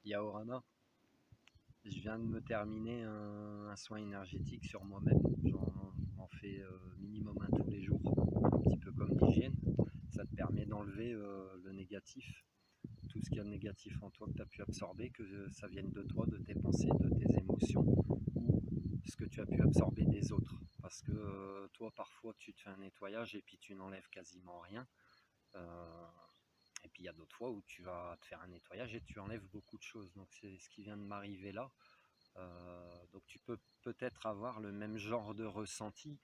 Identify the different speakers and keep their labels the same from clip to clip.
Speaker 1: Yaorana, je viens de me terminer un soin énergétique sur moi-même. J'en fais minimum un tous les jours, un petit peu comme l'hygiène. Ça te permet d'enlever le négatif, tout ce qu'il y a de négatif en toi que tu as pu absorber, que ça vienne de toi, de tes pensées, de tes émotions, ou ce que tu as pu absorber des autres. Parce que toi, parfois, tu te fais un nettoyage et puis tu n'enlèves quasiment rien. Et puis il y a d'autres fois où tu vas te faire un nettoyage et tu enlèves beaucoup de choses. Donc c'est ce qui vient de m'arriver là. Donc tu peux peut-être avoir le même genre de ressenti.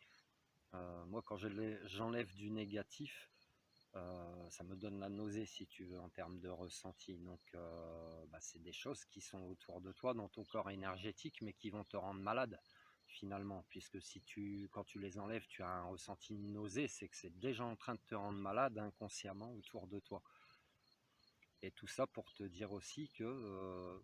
Speaker 1: Moi quand j'enlève du négatif, ça me donne la nausée si tu veux en termes de ressenti. Donc c'est des choses qui sont autour de toi dans ton corps énergétique mais qui vont te rendre malade finalement. Puisque quand tu les enlèves, tu as un ressenti de nausée, c'est que c'est déjà en train de te rendre malade inconsciemment autour de toi. Et tout ça pour te dire aussi que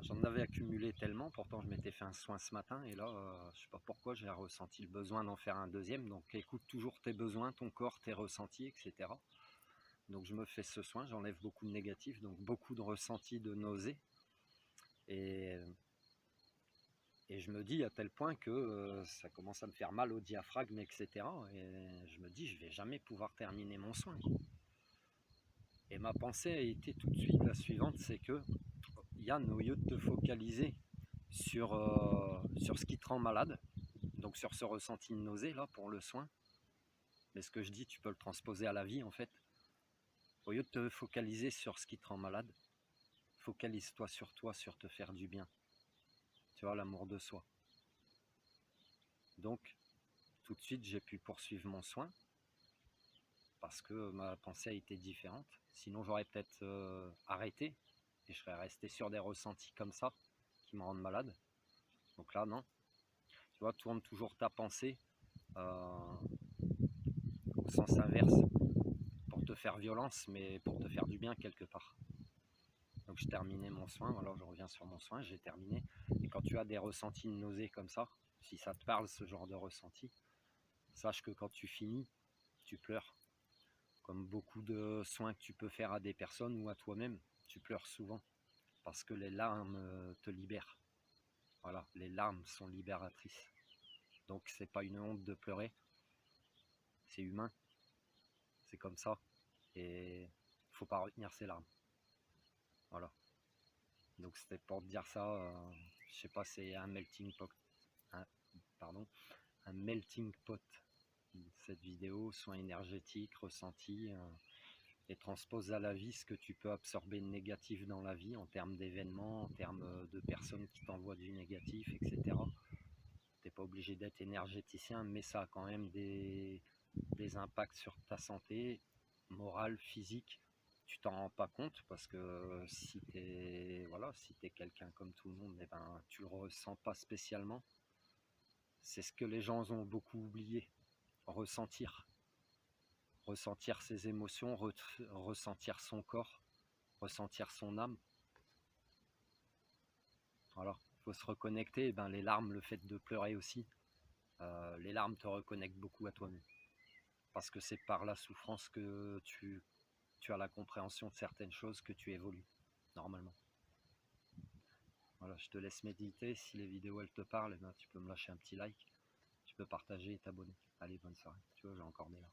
Speaker 1: j'en avais accumulé tellement, pourtant je m'étais fait un soin ce matin et là, je sais pas pourquoi j'ai ressenti le besoin d'en faire un deuxième. Donc écoute toujours tes besoins, ton corps, tes ressentis, etc. Donc je me fais ce soin, j'enlève beaucoup de négatifs, donc beaucoup de ressentis de nausée. Et je me dis à tel point que ça commence à me faire mal au diaphragme, etc. Et je me dis, je vais jamais pouvoir terminer mon soin. Et ma pensée a été tout de suite la suivante, c'est que Yann, au lieu de te focaliser sur ce qui te rend malade, donc sur ce ressenti de nausée là pour le soin, mais ce que je dis, tu peux le transposer à la vie en fait. Au lieu de te focaliser sur ce qui te rend malade, focalise-toi sur toi, sur te faire du bien. Tu vois, l'amour de soi. Donc, tout de suite, j'ai pu poursuivre mon soin parce que ma pensée a été différente. Sinon, j'aurais peut-être arrêté et je serais resté sur des ressentis comme ça qui me rendent malade. Donc là, non. Tu vois, tourne toujours ta pensée au sens inverse pour te faire violence, mais pour te faire du bien quelque part. Donc je terminais mon soin, alors je reviens sur mon soin, j'ai terminé. Et quand tu as des ressentis de nausée comme ça, si ça te parle ce genre de ressenti, sache que quand tu finis, tu pleures. Comme beaucoup de soins que tu peux faire à des personnes ou à toi-même, tu pleures souvent parce que les larmes te libèrent. Voilà, les larmes sont libératrices. Donc c'est pas une honte de pleurer, c'est humain, c'est comme ça. Et il faut pas retenir ses larmes. Voilà. Donc c'était pour te dire ça, je sais pas, c'est un melting pot, un melting pot. Cette vidéo, soins énergétiques, ressentis, et transpose à la vie ce que tu peux absorber de négatif dans la vie en termes d'événements, en termes de personnes qui t'envoient du négatif, etc. T'es pas obligé d'être énergéticien, mais ça a quand même des impacts sur ta santé morale, physique. Tu t'en rends pas compte parce que si t'es quelqu'un comme tout le monde, eh ben, tu le ressens pas spécialement. C'est ce que les gens ont beaucoup oublié, ressentir ses émotions, ressentir son corps, ressentir son âme. Voilà, il faut se reconnecter. Et ben, les larmes, le fait de pleurer aussi, les larmes te reconnectent beaucoup à toi-même. Parce que c'est par la souffrance que tu as la compréhension de certaines choses, que tu évolues normalement. Voilà, je te laisse méditer. Si les vidéos elles te parlent, eh ben, tu peux me lâcher un petit like, tu peux partager et t'abonner. Allez, bonne soirée. Tu vois, j'ai encore des là.